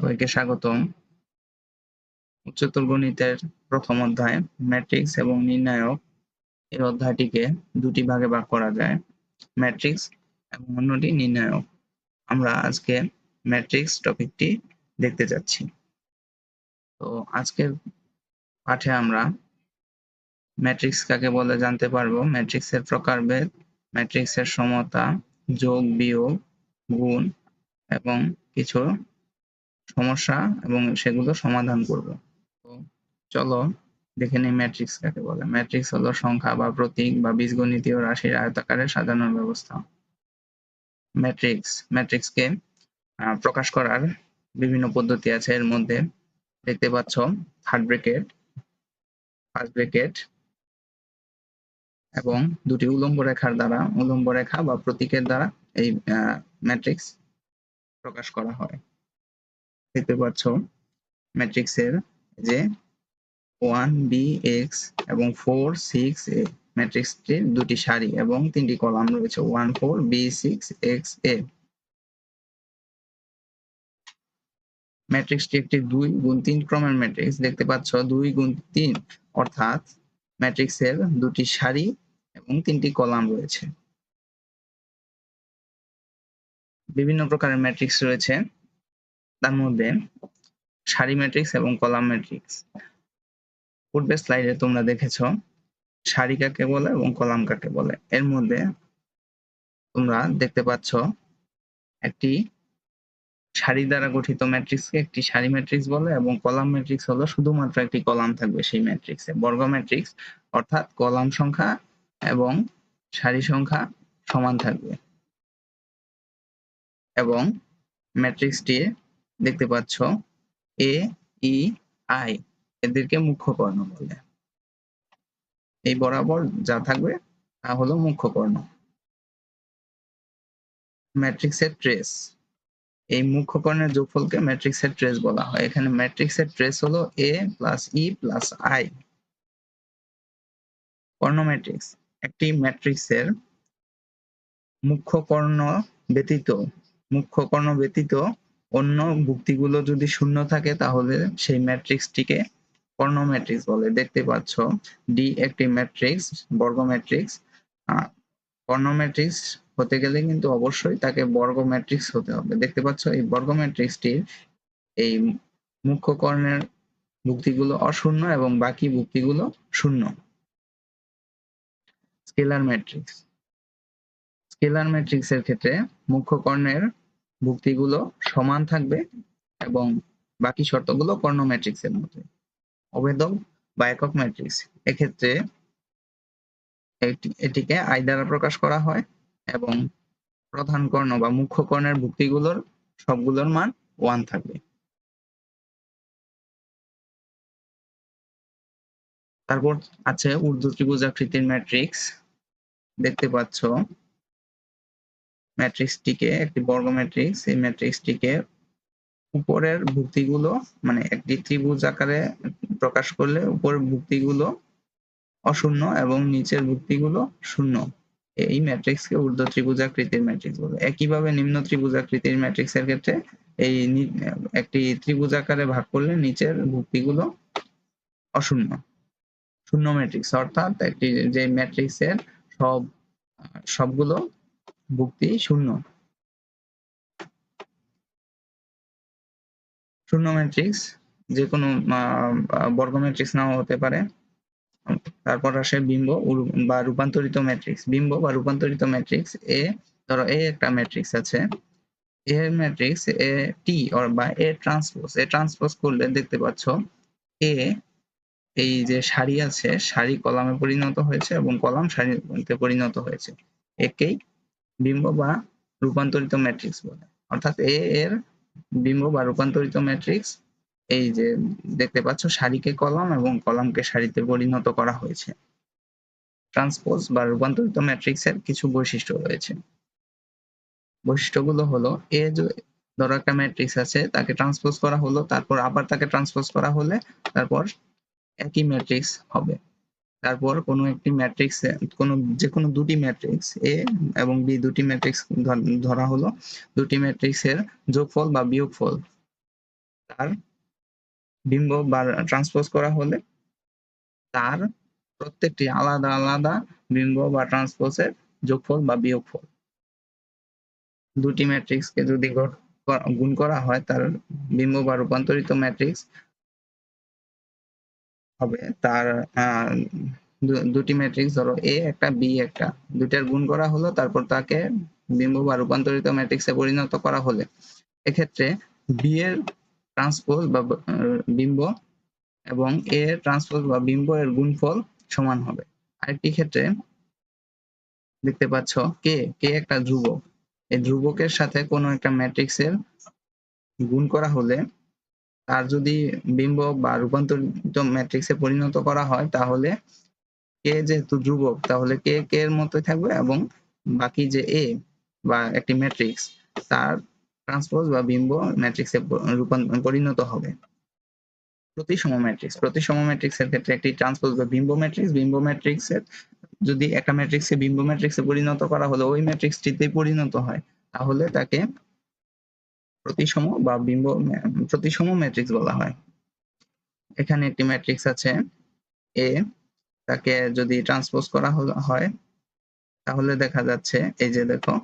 সবাইকে স্বাগতম। উচ্চতর গণিতের প্রথম অধ্যায় ম্যাট্রিক্স এবং নির্ণায়ক এই অধ্যায়টিকে দুটি ভাগে ভাগ করা যায়, ম্যাট্রিক্স এবং অন্যটি নির্ণায়ক। আমরা আজকে ম্যাট্রিক্স টপিকটি দেখতে যাচ্ছি। তো আজকের পাঠে আমরা ম্যাট্রিক্স কাকে বলে জানতে পারবো, ম্যাট্রিক্সের প্রকারভেদ, ম্যাট্রিক্সের সমতা, যোগ বিয়োগ, গুণ এবং কিছু সমস্যা এবং সেগুলো সমাধান করব। তো চলো দেখে নিই ম্যাট্রিক্স কাকে বলে। ম্যাট্রিক্স হলো সংখ্যা বা প্রতীক বা বীজগণিতীয় রাশির আয়তাকারে সাজানোর ব্যবস্থা। ম্যাট্রিক্সকে প্রকাশ করার বিভিন্ন পদ্ধতি আছে। এর মধ্যে দেখতে পাচ্ছ থার্ড ব্র্যাকেট, ফার্স্ট ব্র্যাকেট এবং দুটি উলম্ব রেখার দ্বারা, উলম্ব রেখা বা প্রতীকের দ্বারা এই ম্যাট্রিক্স প্রকাশ করা হয়। দেখতে পাচ্ছ ম্যাট্রিক্সের যে 1bx এবং 4-6a ম্যাট্রিক্সটির দুটি সারি এবং তিনটি কলাম রয়েছে 1-4b6xa। ম্যাট্রিক্সটি একটি 2x3 ক্রমের ম্যাট্রিক্স। দেখতে পাচ্ছ 2x3 অর্থাৎ ম্যাট্রিক্সের দুটি সারি এবং তিনটি কলাম রয়েছে। বিভিন্ন প্রকারের ম্যাট্রিক্স রয়েছে, তার মধ্যে সারি ম্যাট্রিক্স এবং কলাম ম্যাট্রিক্স। পূর্বের স্লাইডে তোমরা দেখেছো সারি কাকে বলে এবং কলাম কাকে বলে। এর মধ্যে তোমরা দেখতে পাচ্ছ একটি সারি দ্বারা গঠিত ম্যাট্রিক্সকে একটি সারি ম্যাট্রিক্স বলে এবং কলাম ম্যাট্রিক্স হলো শুধুমাত্র একটি কলাম থাকবে সেই ম্যাট্রিক্সে। বর্গ ম্যাট্রিক্স অর্থাৎ কলাম সংখ্যা এবং সারি সংখ্যা সমান থাকবে। এবং ম্যাট্রিক্সটি দেখতে পাচ্ছ এ, ই, আই এদেরকে মুখ্য কর্ণ বলে। এই বরাবর যা থাকবে তা হলো মুখ্য কর্ণ। ম্যাট্রিক্সের ট্রেস, এই মুখ্য কর্ণের যোগফলকে ম্যাট্রিক্সের ট্রেস বলা হয়। এখানে ম্যাট্রিক্সের ট্রেস হলো a + e + i। Karna matrix, একটি ম্যাট্রিক্সের মুখ্য কর্ণ ব্যতীত অন্য ভুক্তিগুলো যদি শূন্য থাকে তাহলে সেই ম্যাট্রিক্সটিকে কর্ণ ম্যাট্রিক্স বলে। দেখতে পাচ্ছ ডি একটি ম্যাট্রিক্স, বর্গ ম্যাট্রিক্স। কর্ণ ম্যাট্রিক্স হতে গেলে কিন্তু অবশ্যই তাকে বর্গ ম্যাট্রিক্স হতে হবে। দেখতে পাচ্ছ এই বর্গ ম্যাট্রিক্সটির এই মুখ্য কর্ণের ভুক্তিগুলো অশূন্য এবং বাকি ভুক্তিগুলো শূন্য। স্কেলার ম্যাট্রিক্স, স্কেলার ম্যাট্রিক্সের ক্ষেত্রে মুখ্য কর্ণের ভুক্তিগুলো সমান থাকবে এবং বাকি শর্তগুলো কর্ণ ম্যাট্রিক্সের মতো। অভেদক বা একক ম্যাট্রিক্স, এক্ষেত্রে এটিকে আই দ্বারা প্রকাশ করা হয় এবং প্রধান কর্ণ বা মুখ্য কর্ণের ভুক্তিগুলোর সবগুলোর মান 1 থাকবে। তারপর আছে ঊর্ধ্ব ত্রিভুজাকৃতির ম্যাট্রিক্স। দেখতে পাচ্ছ ম্যাট্রিক্সটিকে একটি বর্গ ম্যাট্রিক্স। এই ম্যাট্রিক্সটিকে উপরের ভুক্তিগুলো মানে একটি ত্রিভুজ আকারে প্রকাশ করলে উপরের ভুক্তিগুলো অশূন্য এবং নিচের ভুক্তিগুলো শূন্য। এই ম্যাট্রিক্সকে ঊর্ধ্ব ত্রিভুজাকৃতির ম্যাট্রিক্স বলে। একইভাবে নিম্ন ত্রিভুজাকৃতির ম্যাট্রিক্সের ক্ষেত্রে এই একটি ত্রিভুজ আকারে ভাগ করলে নিচের ভুক্তিগুলো অশূন্য, শূন্য ম্যাট্রিক্স অর্থাৎ একটি যে ম্যাট্রিক্সের সবগুলো ভুক্তি শূন্য। শূন্য ম্যাট্রিক্স যে কোনো বর্গ ম্যাট্রিক্স নাও হতে পারে। তারপর আসে বিম্ব বা রূপান্তরিত ম্যাট্রিক্স। বিম্ব বা রূপান্তরিত ম্যাট্রিক্স ধরো এ একটা ম্যাট্রিক্স আছে, এ ম্যাট্রিক্স এ টি বা এ ট্রান্সপোজ করলে দেখতে পাচ্ছ এ এই যে সারি আছে সারি কলামে পরিণত হয়েছে এবং কলাম সারিতে পরিণত হয়েছে। একেই বিম্ব বা রূপান্তরিত ম্যাট্রিক্স বলে। অর্থাৎ এ এর বিম্ব বা রূপান্তরিত ম্যাট্রিক্স এই যে দেখতে পাচ্ছ সারিকে কলাম এবং কলামকে সারিতে পরিণত করা হয়েছে। ট্রান্সপোজ বা রূপান্তরিত ম্যাট্রিক্সের কিছু বৈশিষ্ট্য রয়েছে। বৈশিষ্ট্যগুলো হলো ধরো একটা ম্যাট্রিক্স আছে, তাকে ট্রান্সপোজ করা হলো, তারপর আবার তাকে ট্রান্সপোজ করা হলে তারপর একই ম্যাট্রিক্স হবে। তারপর কোনো একটি ম্যাট্রিক্সে যে কোনো দুটি ম্যাট্রিক্স এ এবং বি দুটি ম্যাট্রিক্স ধরা হলো, দুটি ম্যাট্রিক্সের যোগফল বা বিয়োগফল তার বিম্ব বা ট্রান্সপোজ করা হলে তার প্রত্যেকটি আলাদা আলাদা বিম্ব বা ট্রান্সপোজের যোগফল বা বিয়োগফল। দুটি ম্যাট্রিক্সকে যদি গুণ করা হয় তার বিম্ব বা রূপান্তরিত ম্যাট্রিক্স হবে তার দুটি ম্যাট্রিক্স, ধরো এ একটা বি একটা, দুইটার গুণ করা হলো, তারপর তাকে বিম্ব বা রূপান্তরিত ম্যাট্রিক্সে পরিণত করা হলে এক্ষেত্রে বি এর ট্রান্সপোজ বা বিম্ব এবং এ এর ট্রান্সপোজ বা বিম্ব এর গুণফল সমান হবে। আরেকটি ক্ষেত্রে দেখতে পাচ্ছ কে একটা ধ্রুবক, এই ধ্রুবকের সাথে কোনো একটা ম্যাট্রিক্সের গুণ করা হলে তার যদি বিম্ব বা রূপান্তরিত ম্যাট্রিক্সে পরিণত করা হয় তাহলে কে যেহেতু ধ্রুবক তাহলে কে এর মতোই থাকবে এবং বাকি যে এ বা একটি ম্যাট্রিক্স তার ট্রান্সপোজ বা বিম্ব ম্যাট্রিক্সে পরিণত হবে। প্রতিসম ম্যাট্রিক্সের ক্ষেত্রে একটি ট্রান্সপোজ বা বিম্ব ম্যাট্রিক্সের যদি একটা ম্যাট্রিক্সকে বিম্ব ম্যাট্রিক্সে পরিণত করা হলে ওই ম্যাট্রিক্সটিতেই পরিণত হয় তাহলে তাকে প্রতিসম বা বিম্ব প্রতিসম ম্যাট্রিক্স বলা হয়। এখানে একটি ম্যাট্রিক্স আছে এ, তাকে যদি ট্রান্সপোজ করা হয় তাহলে দেখা যাচ্ছে এই যে দেখো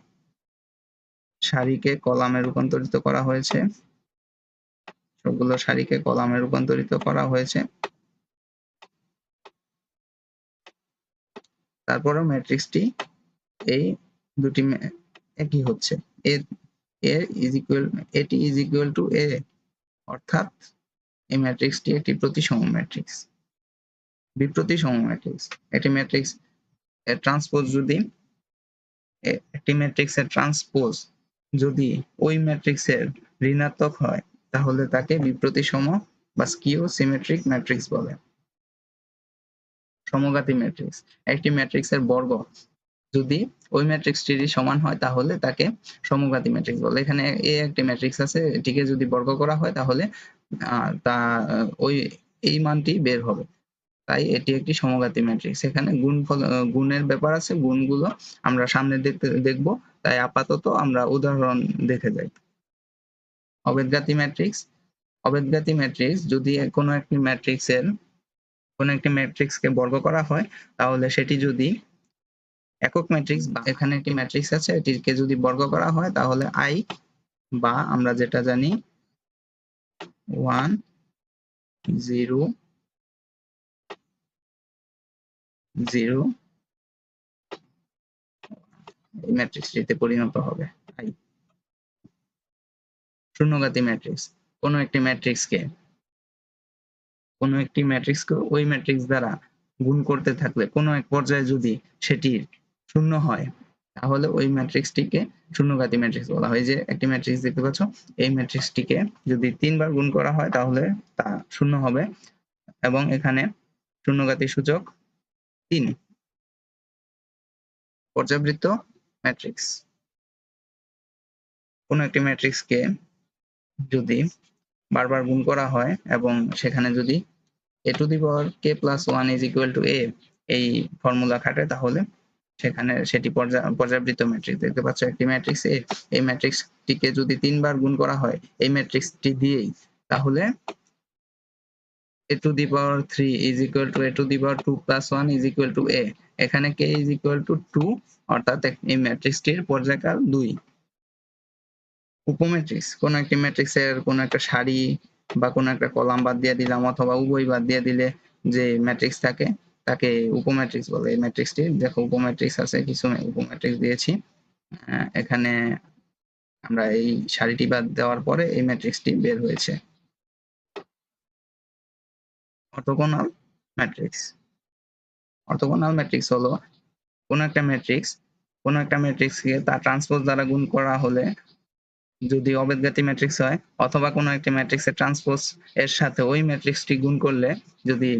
সারিকে কলামে রূপান্তরিত করা হয়েছে, সবগুলো সারিকে কলামে রূপান্তরিত করা হয়েছে। তারপরে ম্যাট্রিক্সটি এই দুটি একই হচ্ছে, এটি ইজ ইকুয়াল টু এ, অর্থাৎ এই ম্যাট্রিক্সটি একটি প্রতিসম ম্যাট্রিক্স। বিপ্রতিসম ম্যাট্রিক্স, একটি ম্যাট্রিক্স এর ট্রান্সপোজ যদি একটি ম্যাট্রিক্সের ট্রান্সপোজ যদি ওই ম্যাট্রিক্সের ঋণাত্মক হয় তাহলে তাকে বিপ্রতিসম বা স্কিউ সিমেট্রিক ম্যাট্রিক্স বলে। সমঘাতী ম্যাট্রিক্স, একটি ম্যাট্রিক্সের বর্গ যদি ওই ম্যাট্রিক্সটির সমান হয় তাহলে তাকে সমঘাতী ম্যাট্রিক্স বলে। এখানে এ একটি ম্যাট্রিক্স আছে, এটিকে যদি বর্গ করা হয় তাহলে তা ওই এই মানটি বের হবে, তাই এটি একটি সমঘাতী ম্যাট্রিক্স। এখানে গুণের ব্যাপার আছে, গুণগুলো আমরা সামনে দেখব, তাই আপাতত আমরা উদাহরণ দেখে যাই। অবেদঘাতী ম্যাট্রিক্স যদি কোনো একটি ম্যাট্রিক্সকে বর্গ করা হয় তাহলে সেটি যদি একক ম্যাট্রিক্স বা এখানে একটি ম্যাট্রিক্স আছে এটিকে যদি বর্গ করা হয় তাহলে আই বা আমরা যেটা জানি 1 0 0 এই ম্যাট্রিক্সটিতে পরিণত হবে। আই শূন্যঘাতী ম্যাট্রিক্স, কোনো একটি ম্যাট্রিক্সকে ওই ম্যাট্রিক্স দ্বারা গুণ করতে থাকলে কোনো এক পর্যায়ে যদি সেটি শূন্য হয় তাহলে ওই ম্যাট্রিক্সটিকে শূন্যঘাতী ম্যাট্রিক্স বলা হয়। যে একটি ম্যাট্রিক্স দেখতে পাচ্ছ, এই ম্যাট্রিক্সটিকে যদি 3 বার গুণ করা হয় তাহলে তা শূন্য হবে এবং এখানে শূন্যঘাতী সূচক 3। পর্যাবৃত্ত ম্যাট্রিক্স, কোনো একটি ম্যাট্রিক্সকে যদি বারবার গুণ করা হয় এবং সেখানে যদি a to the power k plus 1 is equal to a এই ফর্মুলা খাটে তাহলে সেখানে সেটি পর্যাবৃত্ত ম্যাট্রিক্স। দেখতে পাচ্ছ একটি ম্যাট্রিক্স এ, এই ম্যাট্রিক্সটিকে যদি 3 বার গুণ করা হয় এই ম্যাট্রিক্সটি দিয়েই তাহলে a to the power 3 is equal to a to the power 2 plus 1 is equal to a, এখানে k is equal to 2 অর্থাৎ এই ম্যাট্রিক্সটির পর্যায়কাল 2। উপম্যাট্রিক্স, কোন একটি ম্যাট্রিক্সের কোন একটা সারি বা কোন একটা কলাম বাদ দিয়ে দিলাম অথবা উভয় বাদ দিয়ে দিলে যে ম্যাট্রিক্স থাকে তাকে উপম্যাট্রিক্স বলে। এই ম্যাট্রিক্সটি দেখো উপম্যাট্রিক্স আছে, কিছু উপম্যাট্রিক্স দিয়েছি এখানে, আমরা এই সারিটি বাদ দেওয়ার পরে এই ম্যাট্রিক্সটি বের হয়েছে। অর্থোগোনাল ম্যাট্রিক্স হলো কোন একটা ম্যাট্রিক্সকে তার ট্রান্সপোজ দ্বারা গুণ করা হলে যদি অবেদঘাতী ম্যাট্রিক্স হয় অথবা কোনো একটি ম্যাট্রিক্সের ট্রান্সপোজ এর সাথে ওই ম্যাট্রিক্সটি গুণ করলে যদি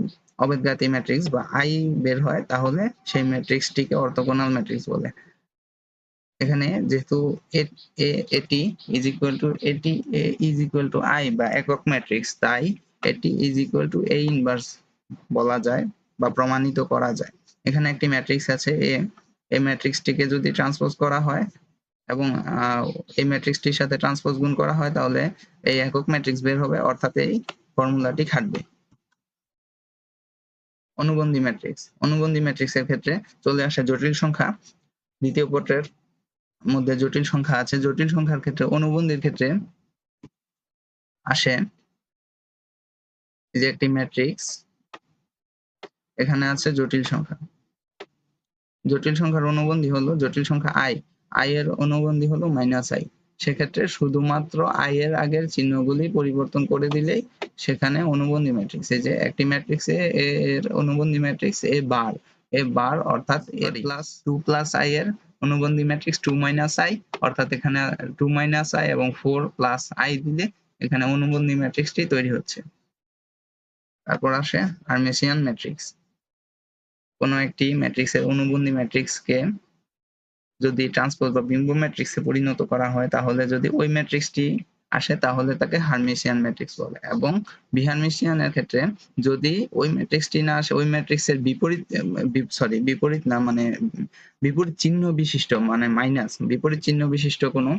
অবেদঘাতী ম্যাট্রিক্স বা আই বের হয় তাহলে সেই ম্যাট্রিক্সটিকে অর্থোগোনাল ম্যাট্রিক্স বলে। এখানে যেহেতু এটি ইজ ইকুয়াল টু আই বা একক ম্যাট্রিক্স, তাই এটি is equal to A inverse বলা যায় বা প্রমাণিত করা যায়। এখানে একটি ম্যাট্রিক্স আছে এ, এই ম্যাট্রিক্সটিকে যদি ট্রান্সপোজ করা হয় এবং এই ম্যাট্রিক্সটির সাথে ট্রান্সপোজ গুণ করা হয়, তাহলে এই একক ম্যাট্রিক্স বের হবে, অর্থাৎ এই ফর্মুলাটি খাটবে। অনুবন্ধী ম্যাট্রিক্স, অনুবন্ধী ম্যাট্রিক্সের ক্ষেত্রে চলে আসে জটিল সংখ্যা। দ্বিতীয় পত্রের মধ্যে জটিল সংখ্যা আছে। জটিল সংখ্যার ক্ষেত্রে অনুবন্ধীর ক্ষেত্রে আসে যে একটি ম্যাট্রিক্স, এখানে আছে জটিল সংখ্যা। জটিল সংখ্যার অনুবন্ধী হলো জটিল সংখ্যা i, i এর অনুবন্ধী হলো -i। সেক্ষেত্রে শুধুমাত্র i এর আগের চিহ্নগুলি পরিবর্তন করে দিলেই সেখানে অনুবন্ধী ম্যাট্রিক্স। এই যে একটি ম্যাট্রিক্সে এর অনুবন্ধী ম্যাট্রিক্স a বার অর্থাৎ a প্লাস 2 প্লাস i এর অনুবন্ধী ম্যাট্রিক্স 2 মাইনাস i, অর্থাৎ এখানে 2 মাইনাস i এবং 4 প্লাস i দিলে এখানে অনুবন্ধী ম্যাট্রিক্সটি তৈরি হচ্ছে। তারপর আসে হার্মিশিয়ান ম্যাট্রিক্স। কোনো একটি ম্যাট্রিক্সের অনুবন্ধী ম্যাট্রিক্সকে যদি ট্রান্সপোজ বা বিম্ব ম্যাট্রিক্সে পরিণত করা হয়, তাহলে যদি ওই ম্যাট্রিক্সটি আসে তাহলে তাকে হার্মিশিয়ান ম্যাট্রিক্স বলে। এবং বিহার্মিশিয়ানের ক্ষেত্রে যদি ওই ম্যাট্রিক্সটি না আসে, ওই ম্যাট্রিক্সের বিপরীত না, মানে বিপরীত চিহ্ন বিশিষ্ট, মানে মাইনাস বিপরীত চিহ্ন বিশিষ্ট কোনো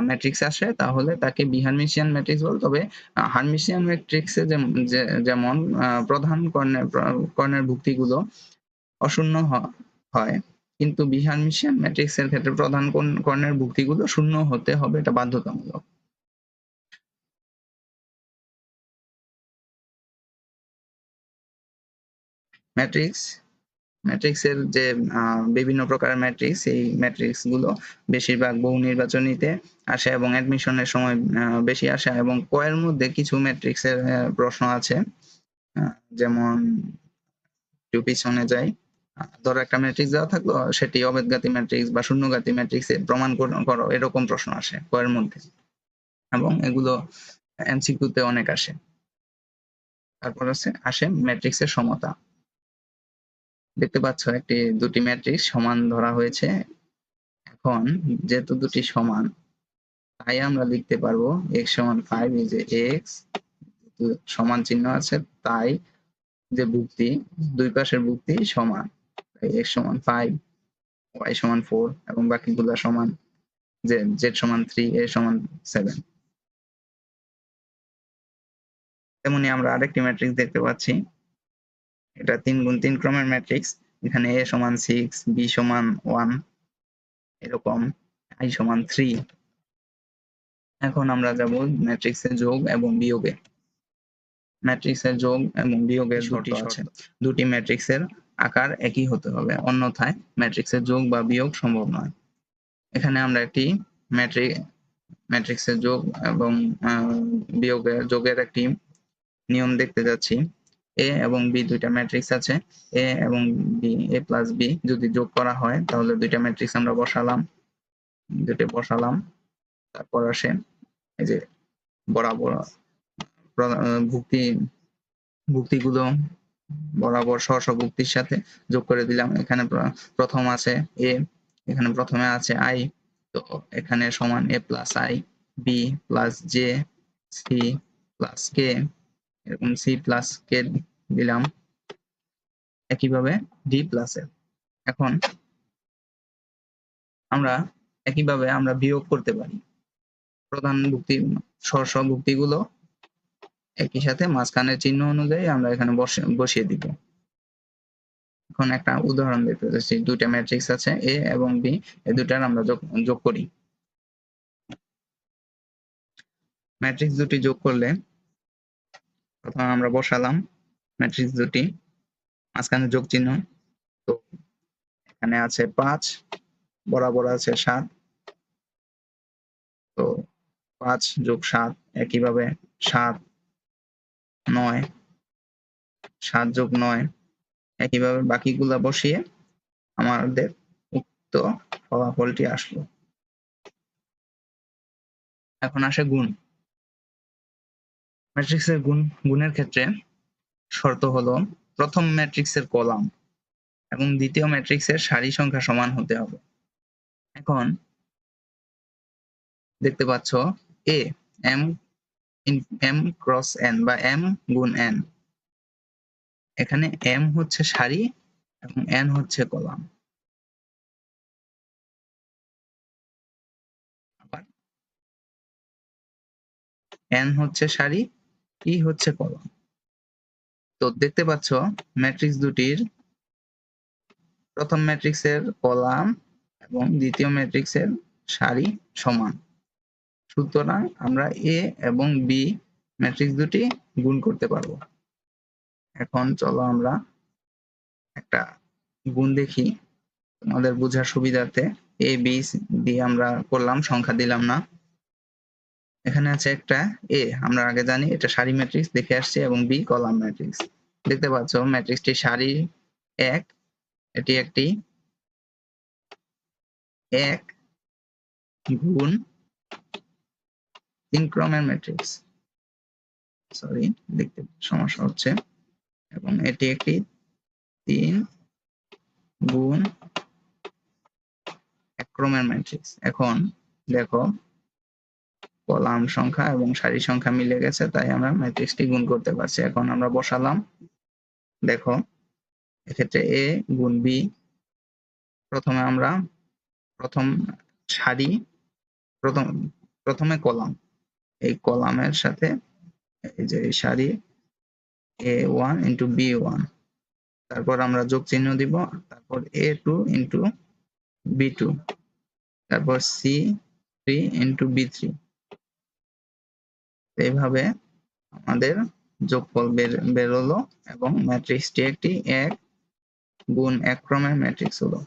ম্যাট্রিক্স আসে, তাহলে তাকে বিহার্মিশিয়ান ম্যাট্রিক্স বলে। তবে হার্মিশিয়ান ম্যাট্রিক্সে যেমন প্রধান কর্ণের ভুক্তিগুলো অশূন্য হয়, কিন্তু বিহার্মিশিয়ান ম্যাট্রিক্সের ক্ষেত্রে প্রধান কর্ণের ভুক্তিগুলো শূন্য হতে হবে, এটা বাধ্যতামূলক। ম্যাট্রিক্সের যে বিভিন্ন প্রকারের ম্যাট্রিক্স, এই ম্যাট্রিক্স গুলো বেশিরভাগ বহু নির্বাচনীতে আসে এবং অ্যাডমিশনের সময় বেশি আসে। এবং কয়ের মধ্যে কিছু ম্যাট্রিক্সের প্রশ্ন আছে, যেমন একটু পিছনে যাই। ধরো একটা ম্যাট্রিক্স দেওয়া থাকলো, সেটি অবেদঘাতী ম্যাট্রিক্স বা শূন্যঘাতী ম্যাট্রিক্স প্রমাণ করো, এরকম প্রশ্ন আসে কয়ের মধ্যে, এবং এগুলো এমসিকিউতে অনেক আসে। তারপর আসে ম্যাট্রিক্সের সমতা। দেখতে পাচ্ছ দুটি ম্যাট্রিক্স সমান ধরা হয়েছে। এখন যেহেতু দুটি সমান, তাই আমরা লিখতে পারবো x সমান 5, এই যে x সমান চিহ্ন আছে, তাই যে ভুক্তি, দুই পাশের ভুক্তি সমান, তাই x সমান 5, y সমান 4 এবং বাকিগুলো সমান, z সমান 3, a সমান 7। তেমনি আমরা আরেকটি ম্যাট্রিক্স দেখতে পাচ্ছি, এটা 3 গুণ 3 ক্রমের ম্যাট্রিক্স। এখানে a সমান 6, b সমান 1, এরকম i সমান 3। এখন আমরা যাব ম্যাট্রিক্সের যোগ এবং বিয়োগে। ম্যাট্রিক্সের যোগ এবং বিয়োগের দুটি শর্ত আছে। দুটি ম্যাট্রিক্সের আকার একই হতে হবে, অন্যথায় ম্যাট্রিক্সের যোগ বা বিয়োগ সম্ভব নয়। এখানে আমরা একটি ম্যাট্রিক্সের যোগ এবং যোগের একটি নিয়ম দেখতে যাচ্ছি। a এবং b দুইটা ম্যাট্রিক্স আছে, a এবং b, a প্লাস b যদি যোগ করা হয় তাহলে দুইটা ম্যাট্রিক্স আমরা বসালাম। তারপর আসে এই যে বরাবর ভুক্তিগুলো বরাবর স্ব ভুক্তির সাথে যোগ করে দিলাম। এখানে প্রথম আছে a, এখানে প্রথমে আছে i, তো এখানে সমান a plus i, b plus j, c plus k, এরকম c প্লাস k দিলাম, একইভাবে d প্লাস f। এখন আমরা একইভাবে আমরা বিয়োগ করতে পারি। প্রধান ভুক্তি স্ব ভুক্তিগুলো একই সাথে মাঝখানের চিহ্ন অনুযায়ী আমরা এখানে বসিয়ে দিব। এখন একটা উদাহরণ দেখতে যাচ্ছি, দুইটা ম্যাট্রিক্স আছে a এবং b, এই দুটার আমরা যোগ করি। ম্যাট্রিক্স দুটি যোগ করলে প্রথমে আমরা বসালাম ম্যাট্রিক্স দুটি, মাঝখানে যোগ চিহ্ন, তো এখানে আছে 5, বরাবর আছে 7, তো 5 যোগ 7 একইভাবে 7, 9, 7 যোগ 9, একইভাবে বাকিগুলা বসিয়ে আমাদের উক্ত ফলাফলটি আসলো। এখন আসে গুণ। ম্যাট্রিক্সের গুণের ক্ষেত্রে শর্ত হলো প্রথম ম্যাট্রিক্সের কলাম এবং দ্বিতীয় ম্যাট্রিক্সের সারি সংখ্যা সমান হতে হবে। এখন দেখতে পাচ্ছ a m ক্রস n বা m গুণ n, এখানে m হচ্ছে সারি এবং n হচ্ছে কলাম। n হচ্ছে সারি, e হচ্ছে কলাম। তো দেখতে পাচ্ছ ম্যাট্রিক্স দুটির প্রথম ম্যাট্রিক্সের কলাম এবং দ্বিতীয় ম্যাট্রিক্সের সারি সমান। সুতরাং আমরা এ এবং বি ম্যাট্রিক্স দুটি গুণ করতে পারবো। এখন চলো আমরা একটা গুণ দেখি তোমাদের বোঝার সুবিধার্থে। এ বি দিয়ে আমরা করলাম, সংখ্যা দিলাম না। এখানে আছে একটা এ, আমরা আগে জানি এটা সারি ম্যাট্রিক্স দেখে আসছি, এবং বি কলাম ম্যাট্রিক্স। দেখতে পাচ্ছ ম্যাট্রিক্সটি সারি 1, এটি একটি 1 গুণ 3 ক্রমের ম্যাট্রিক্স। সরি, দেখতে সমস্যা হচ্ছে। এবং এটি একটি 3 গুণ 1 ক্রমের ম্যাট্রিক্স। এখন দেখো কলাম সংখ্যা এবং সারি সংখ্যা মিলে গেছে, তাই আমরা ম্যাট্রিক্সটি গুণ করতে পারছি। এখন আমরা বসালাম, দেখো এক্ষেত্রে এ গুণ বি। প্রথমে আমরা প্রথম সারি, প্রথমে কলাম, এই কলামের সাথে এই যে সারি a1 ইন্টু b1, তারপর আমরা যোগ চিহ্ন দিব, তারপর a2 ইন্টু b2, তারপর c3 ইন্টু b3। এইভাবে আমাদের যোগফল বেরোলো এবং ম্যাট্রিক্সটি একটি 1 গুণ 1 ক্রমের ম্যাট্রিক্স হলো।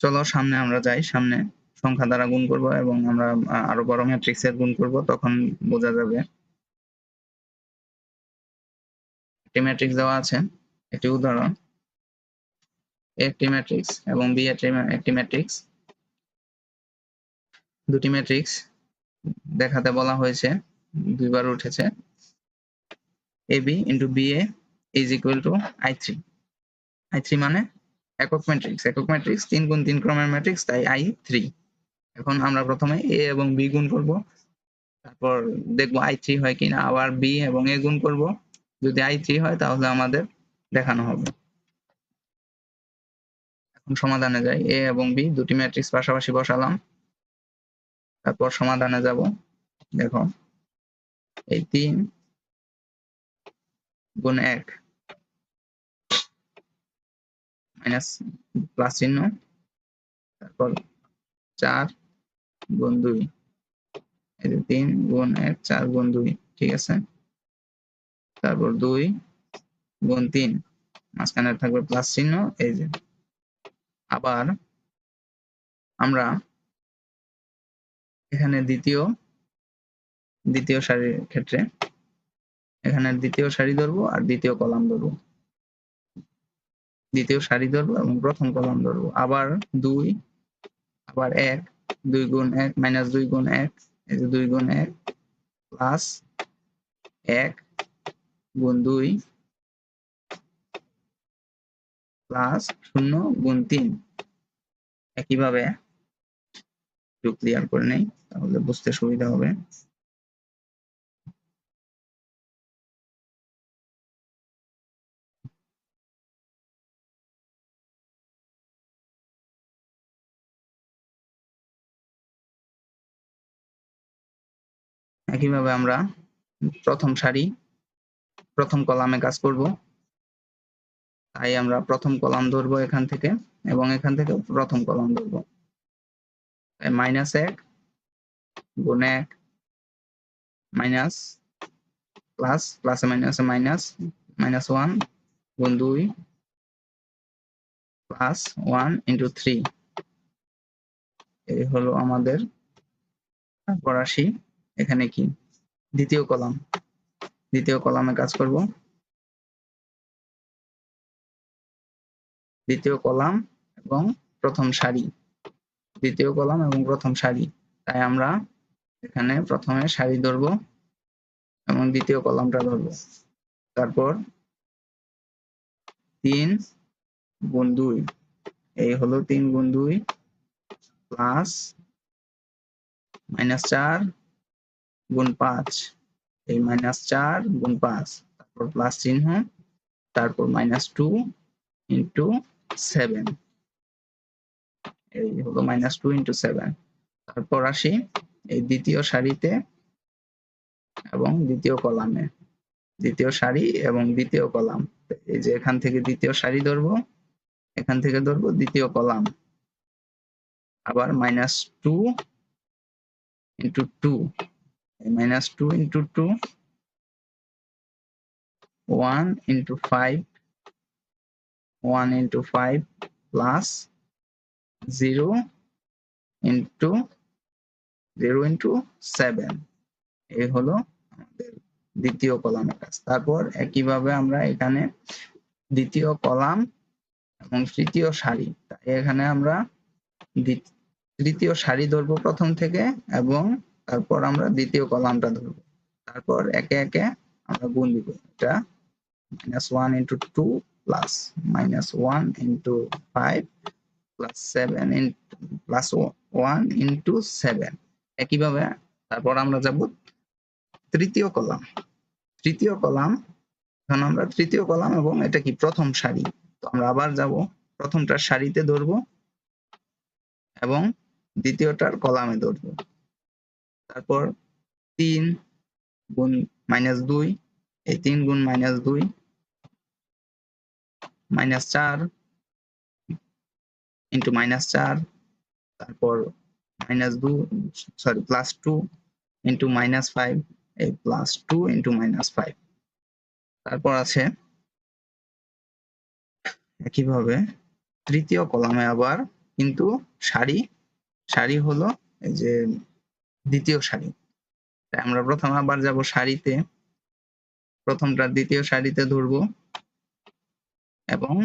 চলো সামনে আমরা যাই, সামনে সংখ্যা দ্বারা গুণ করব এবং আমরা আরো বড় ম্যাট্রিক্সের গুণ করব, তখন বোঝা যাবে। একটি ম্যাট্রিক্স দেওয়া আছে, একটি উদাহরণ। একটি ম্যাট্রিক্স এবং বি একটি ম্যাট্রিক্স, দুটি ম্যাট্রিক্স দেখাতে বলা হয়েছে, দুইবার উঠেছে। ab into ba is equal to i3। i3 মানে একক ম্যাট্রিক্স, একক ম্যাট্রিক্স 3 গুণ 3 ক্রমের ম্যাট্রিক্স, তাই i3। এখন আমরা প্রথমে a এবং b গুণ করব, তারপর দেখবো i3 হয় কিনা, আবার b এবং a গুণ করব। যদি i3 হয় তাহলে আমাদের দেখানো হবে। এখন সমাধানে যাই, a এবং b দুটি ম্যাট্রিক্স পাশাপাশি বসালাম, তারপর সমাধানে যাব। দেখো এই 3 গুণ 1 মাইনাস প্লাস চিহ্ন, তারপর 4 গুণ 2, এই যে 3 গুণ 1 4 গুণ 2, ঠিক আছে। তারপর 2 গুণ 3, মাঝখানে থাকবে প্লাস চিহ্ন। এই যে আবার আমরা এখানে দ্বিতীয় সারির ক্ষেত্রে এখানে দ্বিতীয় সারি ধরবো আর দ্বিতীয় কলাম ধরবো, দ্বিতীয় সারি ধরবো এবং প্রথম কলাম ধরবো। আবার 2, আবার 1, 2 গুণ 1 মাইনাস 2 গুণ 1, এই যে 2 গুণ 1 প্লাস 1 গুণ 2 প্লাস 0 গুণ 3। একইভাবে একটু ক্লিয়ার করে নেই তাহলে বুঝতে সুবিধা হবে। একইভাবে আমরা প্রথম সারি প্রথম কলামে কাজ করব, তাই আমরা প্রথম কলাম ধরবো এখান থেকে এবং এখান থেকে প্রথম কলাম ধরবো। মাইনাস 1 গুণ 1 মাইনাস প্লাস, প্লাসে মাইনাসে মাইনাস, মাইনাস 1 গুণ 2 প্লাস 1 ইন্টু 3। এই হলো আমাদের। তারপর আসি এখানে কি দ্বিতীয় কলাম, দ্বিতীয় কলামে কাজ করব, দ্বিতীয় কলাম এবং প্রথম সারি, দ্বিতীয় কলাম এবং প্রথম সারি। তাই আমরা এখানে প্রথমে সারি ধরবো এবং দ্বিতীয় কলামটা ধরবো। তারপর 3 গুণ 2, এই হলো 3 গুণ 2 প্লাস মাইনাস 4 গুণ 5, এই মাইনাস 4 গুণ 5, তারপর প্লাস চিহ্ন, তারপর মাইনাস 2 ইন্টু 7, এই হলো মাইনাস 2 ইন্টু 7। তারপর আসি এই দ্বিতীয় সারিতে এবং দ্বিতীয় কলামে, দ্বিতীয় সারি এবং দ্বিতীয় কলাম। এই যে এখান থেকে দ্বিতীয় সারি ধরবো, এখান থেকে ধরবো দ্বিতীয় কলাম, আবার -2 into 2, -2 into 2, 1 into 5, 1 into 5 plus 0 into 0 into 7, এই হলো আমাদের দ্বিতীয় কলামের কাজ। তারপর একইভাবে আমরা এখানে দ্বিতীয় কলাম এবং তৃতীয় সারি, তাই এখানে আমরা তৃতীয় সারি ধরবো প্রথম থেকে এবং তারপর আমরা দ্বিতীয় কলামটা ধরবো, তারপর একে একে আমরা গুণ দিব। এটা -1 into 2 plus -1 into 5 plus 7 into plus 1 into 7, একইভাবে তারপর আমরা যাব তৃতীয় কলাম। তৃতীয় কলাম, এখন আমরা তৃতীয় কলাম এবং এটা কি প্রথম সারি, তো আমরা আবার যাব প্রথমটার সারিতে ধরবো এবং দ্বিতীয়টার কলামে ধরবো। তারপর 3 গুণ -2, এই 3 গুণ -2, -4 into -4, তারপর +2 into -5, এই +2 into -5। তারপর আছে একইভাবে তৃতীয় কলামে আবার, কিন্তু সারি হলো এই যে দ্বিতীয় সারি, তাই আমরা প্রথমে আবার যাব সারিতে, প্রথমটা দ্বিতীয় সারিতে ধরবো এবং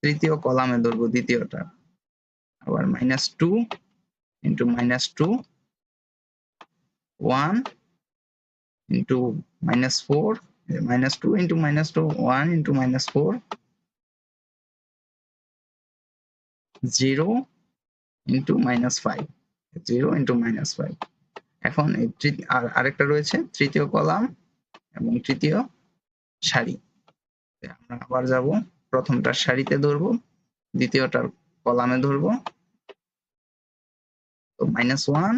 তৃতীয় কলামে ধরবো দ্বিতীয়টা, আবার -2 into -2, 1 into -4, -2 into -2, 1 into -4, 0 into -5, 0 into -5। এখন আরেকটা রয়েছে তৃতীয় কলাম এবং তৃতীয় সারি, আমরা আবার যাব প্রথমটার সারিতে ধরবো, দ্বিতীয়টার কলামে ধরবো, তো -1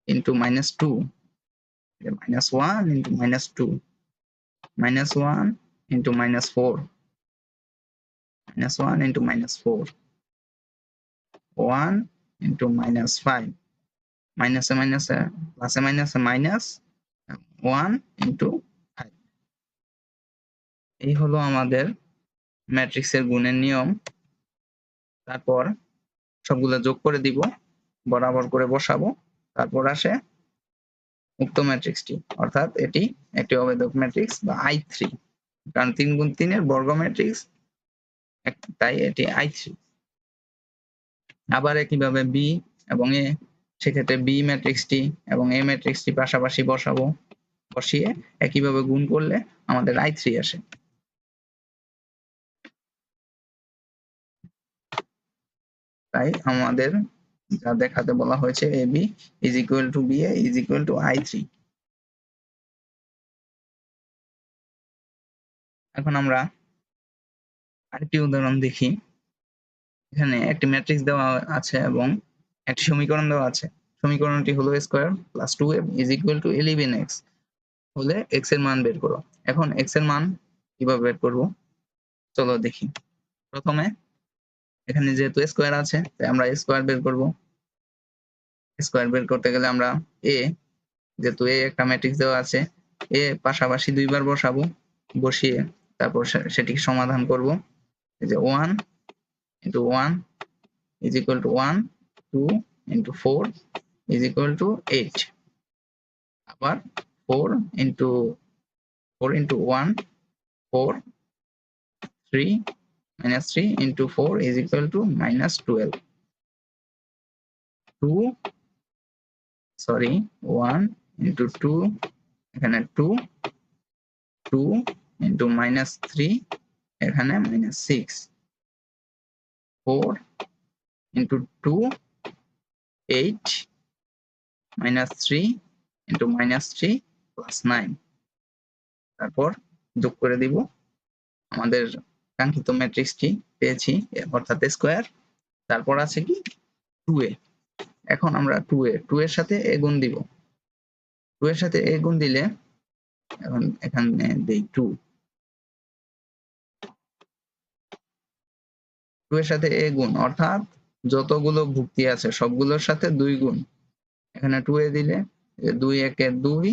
into -2, -1 into -2, -1 into -4, -1 into -4, 1 into -5, মাইনাসে মাইনাসে প্লাসে মাইনাসে মাইনাস, 1 into 5। এই হলো আমাদের ম্যাট্রিক্সের গুণের নিয়ম। তারপর সবগুলো যোগ করে দিব, বরাবর করে বসাবো, তারপর আসে উক্ত ম্যাট্রিক্সটি, অর্থাৎ এটি একটি অবেদক ম্যাট্রিক্স বা I3, কারণ 3 গুণ 3 এর বর্গ ম্যাট্রিক্স, তাই এটি I3। আবার একইভাবে বি এবং এ, সেক্ষেত্রে বি ম্যাট্রিক্সটি এবং এ ম্যাট্রিক্সটি পাশাপাশি বসাবো, বসিয়ে একইভাবে গুণ করলে আমাদের I3 আসে। তাই আমাদের যা দেখাতে বলা হয়েছে AB is equal to BA is equal to I3। এখন আমরা আরেকটি উদাহরণ দেখি। এখানে একটি ম্যাট্রিক্স দেওয়া আছে এবং একটি সমীকরণ দেওয়া আছে। সমীকরণটি হলো square plus 2m is equal to 11x হলে x এর মান বের করো। এখন x এর মান কিভাবে বের করব, চলো দেখি। প্রথমে এখানে যেহেতু স্কয়ার আছে তাই আমরা স্কয়ার বের করব। স্কয়ার বের করতে গেলে আমরা যেহেতু একটা ম্যাট্রিক্স দেওয়া আছে, পাশাপাশি দুইবার বসাবো, বসিয়ে তারপর সেটিকে সমাধান করব। এই যে 1 into 1 is equal to 1, 2 into 4 is equal to 8, আবার 4 into 1, 4, 3 -3 into 4 is equal to -12, 1 into 2, এখানে 2 into -3, এখানে -6, 4 into 2, 8, -3 into -3 plus 9। তারপর যোগ করে দিব, আমাদের কাঙ্ক্ষিত ম্যাট্রিক্সটি পেয়েছি, অর্থাৎ স্কয়ার। তারপর আছে কি 2a, এখন আমরা 2 এর সাথে a গুণ দিব। 2 এর সাথে a গুণ দিলে এখন এখানে দেই 2 এর সাথে a গুণ, অর্থাৎ যতগুলো ভুক্তি আছে সবগুলোর সাথে 2 গুণ। এখানে 2a দিলে 2 একে 2,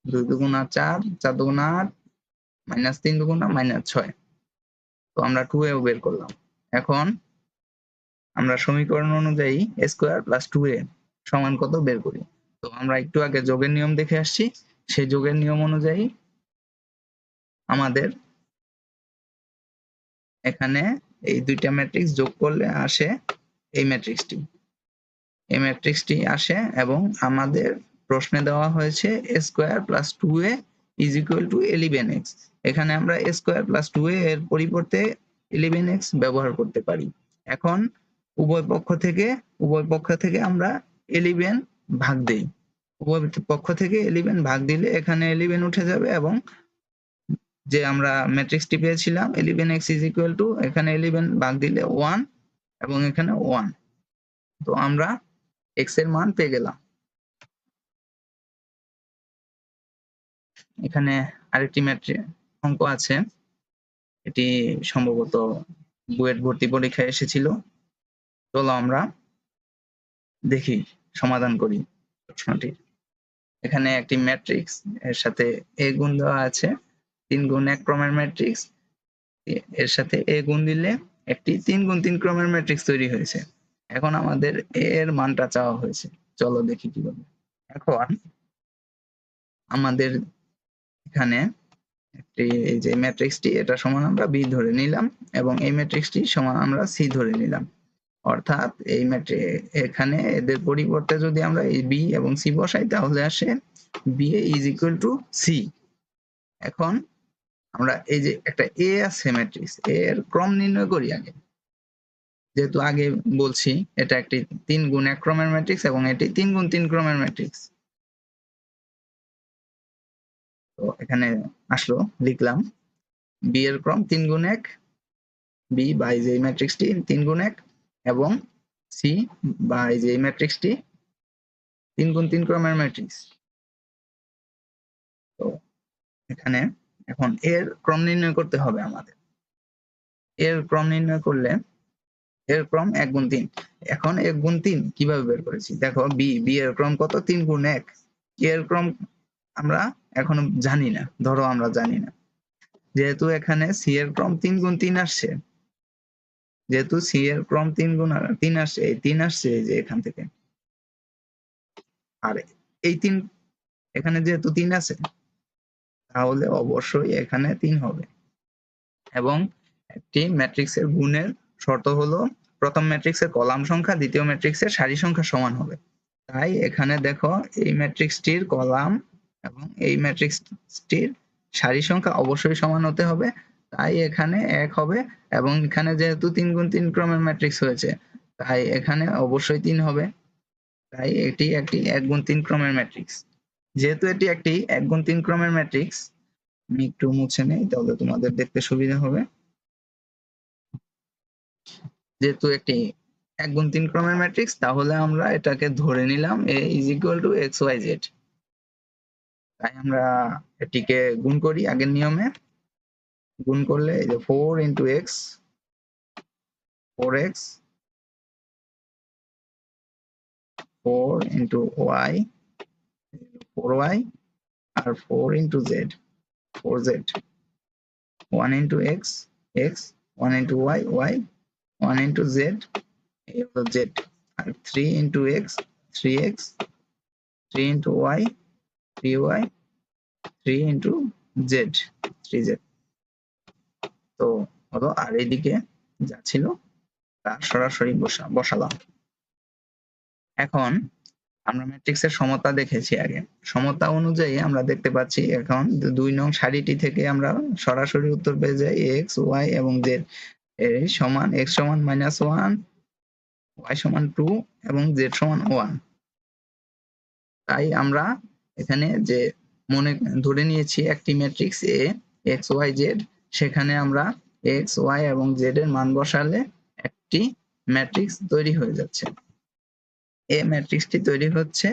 2 দুগুণা 4, 4 দুগুণা 8, -3 দুগুণা -6। তো আমরা 2a বের করলাম। এখন আমরা সমীকরণ অনুযায়ী a স্কয়ার প্লাস 2a সমান কত বের করি। তো আমরা একটু আগে যোগের নিয়ম দেখে আসছি, সেই যোগের নিয়ম অনুযায়ী আমাদের এখানে এই দুইটা ম্যাট্রিক্স যোগ করলে আসে এই ম্যাট্রিক্সটি। এই ম্যাট্রিক্সটি আসে এবং আমাদের প্রশ্নে দেওয়া হয়েছে a square plus 2a is equal to 11x। এখানে আমরা a স্কয়ার প্লাস 2a এর পরিবর্তে 11x ব্যবহার করতে পারি। এখন উভয় পক্ষ থেকে আমরা 11 ভাগ দেই। উভয় পক্ষ থেকে 11 ভাগ দিলে এখানে 11 উঠে যাবে এবং যে আমরা ম্যাট্রিক্সটি পেয়েছিলাম 11x ইজ ইকুয়াল টু, এখানে 11 ভাগ দিলে 1 এবং এখানে 1। তো আমরা x এর মান পেয়ে গেলাম। এখানে আরেকটি অঙ্ক আছে, এটি সম্ভবত বুয়েট ভর্তি পরীক্ষায় এসেছিল। চলো আমরা দেখি, সমাধান করি প্রশ্নটি। এখানে একটি ম্যাট্রিক্স, এর সাথে a গুণ দেওয়া আছে, 3 গুণ 1 ক্রমের ম্যাট্রিক্স। এর সাথে a গুণ দিলে একটি 3 গুণ 3 ক্রমের ম্যাট্রিক্স তৈরি হয়েছে। এখন আমাদের a এর মানটা চাওয়া হয়েছে, চলো দেখি কিভাবে। এখন আমাদের এখানে একটি এই যে ম্যাট্রিক্সটি, এটা সমান আমরা b ধরে নিলাম এবং এই ম্যাট্রিক্সটি সমান আমরা c ধরে নিলাম। অর্থাৎ এই এখানে এদের পরিবর্তে যদি আমরা এই b এবং c বসাই তাহলে আসে ba is equal to c। এখন আমরা এই যে একটা a আছে ম্যাট্রিক্স, a এর ক্রম নির্ণয় করি আগে। যেহেতু আগে বলছি এটা একটি 3 গুণ 1 ক্রমের ম্যাট্রিক্স এবং এটি 3 গুণ 3 ক্রমের ম্যাট্রিক্স। তো এখানে আসলো, লিখলাম b এর ক্রম 3 গুণ 1, b বা এই যে ম্যাট্রিক্সটি 3 গুণ 1 এবং c বা এই যে ম্যাট্রিক্সটি 3 গুণ 3 ক্রমের ম্যাট্রিক্স। তো এখানে এখন এর ক্রম নির্ণয় করতে হবে আমাদের। এর ক্রম নির্ণয় করলে এর ক্রম 1 গুণ 3। এখন 1 গুণ 3 কিভাবে বের করেছি দেখো, b এর ক্রম কত, 3 গুণ 1। এর ক্রম আমরা এখনো জানি না, ধরো আমরা জানি না, যেহেতু এখানে c এর ক্রম 3 গুণ 3 আসছে, যেহেতু c এর ক্রম 3 গুণ 3 আসছে, এই 3 আসছে এই যে এখান থেকে, আর এই 3 এখানে যেহেতু 3 আছে তাহলে অবশ্যই এখানে 3 হবে। এবং একটি ম্যাট্রিক্সের গুণের শর্ত হলো প্রথম ম্যাট্রিক্সের কলাম সংখ্যা দ্বিতীয় ম্যাট্রিক্সের সারি সংখ্যা সমান হবে। তাই এখানে দেখো এই ম্যাট্রিক্সটির কলাম এবং এই ম্যাট্রিক্সটির সারি সংখ্যা অবশ্যই সমান হতে হবে। তাই এখানে 1 হবে এবং এখানে যেহেতু 3 গুণ 3 ক্রমের ম্যাট্রিক্স হয়েছে তাই এখানে অবশ্যই 3 হবে। তাই এটি একটি 1 গুণ 3 ক্রমের ম্যাট্রিক্স। যেহেতু এটি একটি 1 গুণ 3 ক্রমের ম্যাট্রিক্স, আমি একটু মুছে নেই তাহলে তোমাদের দেখতে সুবিধা হবে। যেহেতু একটি 1 গুণ 3 ক্রমের ম্যাট্রিক্স তাহলে আমরা এটাকে ধরে নিলাম a is equal to xyz। তাই আমরা এটিকে গুণ করি আগের নিয়মে। গুণ করলে এই যে 4 into x, 4x, 4 into y, 4y, আর 4 into z, 4z, 1 into x, x, 1 into y, y, 1 into z, এই হলো z, আর 3 into x, 3x, 3 into y, 3y, 3 into z, 3z। তো হলো, আর এইদিকে যা ছিল তা সরাসরি বসালাম। এখন আমরা ম্যাট্রিক্সের সমতা দেখেছি আগে, সমতা অনুযায়ী আমরা দেখতে পাচ্ছি এখন 2 নং সারিটি থেকে আমরা সরাসরি উত্তর পেয়ে যাই x, y এবং z এর সমান, x সমান -1, y সমান 2 এবং z সমান 1। তাই আমরা এখানে যে ধরে নিয়েছি একটি matrix A x y z, সেখানে আমরা x y এবং z এর মান বসালে একটি ম্যাট্রিক্স তৈরি হয়ে যাচ্ছে। এ ম্যাট্রিক্সটি তৈরি হচ্ছে,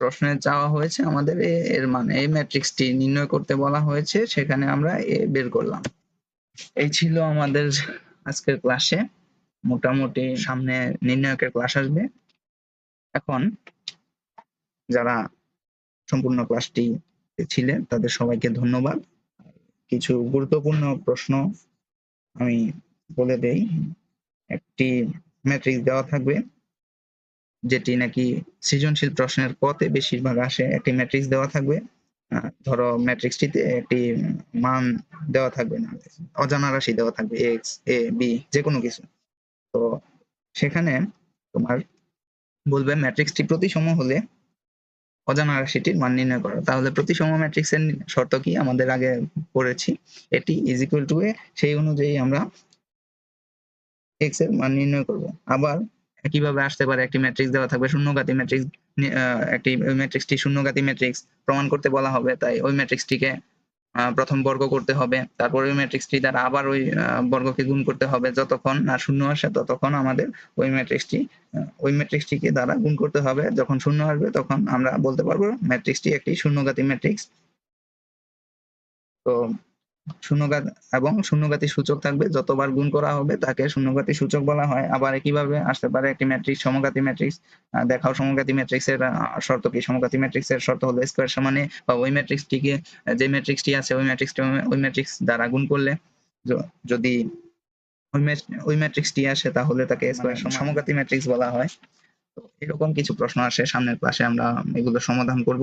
প্রশ্নে চাওয়া হয়েছে আমাদের এর মান, এই ম্যাট্রিক্সটি নির্ণয় করতে বলা হয়েছে, সেখানে আমরা এ বের করলাম। এই ছিল আমাদের আজকের ক্লাসে। মোটামুটি সামনে নির্ণায়কের ক্লাস আসবে। এখন যারা সম্পূর্ণ ক্লাসটি ছিলেন তাদের সবাইকে ধন্যবাদ। কিছু গুরুত্বপূর্ণ প্রশ্ন আমি বলে দেই। একটি ম্যাট্রিক্স দেওয়া থাকবে যেটি নাকি সৃজনশীল প্রশ্নের কতে বেশিরভাগ আসে। একটি ম্যাট্রিক্স দেওয়া থাকবে, ধরো ম্যাট্রিক্সটিতে একটি মান দেওয়া থাকবে না, অজানা রাশি দেওয়া থাকবে এক্স, এ, বি, যে কোনো কিছু। তো সেখানে তোমার বলবে ম্যাট্রিক্সটি প্রতিসম হলে অজানা রাশিটির মান নির্ণয় করো। তাহলে প্রতিসম ম্যাট্রিক্সের শর্ত কি আমাদের আগে পড়েছি, এটি ইজ ইকুয়াল টু এ, সেই অনুযায়ী আমরা এক্স এর মান নির্ণয় করব। আবার কিভাবে আসতে পারে, একটি ম্যাট্রিক্স দেওয়া থাকবে শূন্যঘাতী ম্যাট্রিক্স, একটি ম্যাট্রিক্সটি শূন্যঘাতী ম্যাট্রিক্স প্রমাণ করতে বলা হবে, তাই ওই ম্যাট্রিক্সটিকে প্রথম বর্গ করতে হবে, তারপর ওই ম্যাট্রিক্সটি দ্বারা আবার ওই বর্গকে গুণ করতে হবে, যতক্ষণ না শূন্য আসে ততক্ষণ আমাদের ওই ম্যাট্রিক্সটিকে দ্বারা গুণ করতে হবে। যখন শূন্য আসবে তখন আমরা বলতে পারবো ম্যাট্রিক্সটি একটি শূন্যঘাতী ম্যাট্রিক্স। তো শূন্যঘাতী সূচক থাকবে, যতবার গুণ করা হবে তাকে শূন্যঘাতী সূচক বলা হয়। আবার একইভাবে আসতে পারে একটি ম্যাট্রিক্স সমঘাতী ম্যাট্রিক্স। দেখাও সমঘাতী ম্যাট্রিক্সের শর্ত কি। সমঘাতী ম্যাট্রিক্সের শর্ত হলো স্কয়ার সমানে, বা ওই ম্যাট্রিক্সটিকে, যে ম্যাট্রিক্সটি আছে ওই ম্যাট্রিক্স দ্বারা গুণ করলে যদি ওই ম্যাট্রিক্সটি আসে তাহলে তাকে সমঘাতী ম্যাট্রিক্স বলা হয়। তো এরকম কিছু প্রশ্ন আসে, সামনের ক্লাসে আমরা এগুলো সমাধান করব।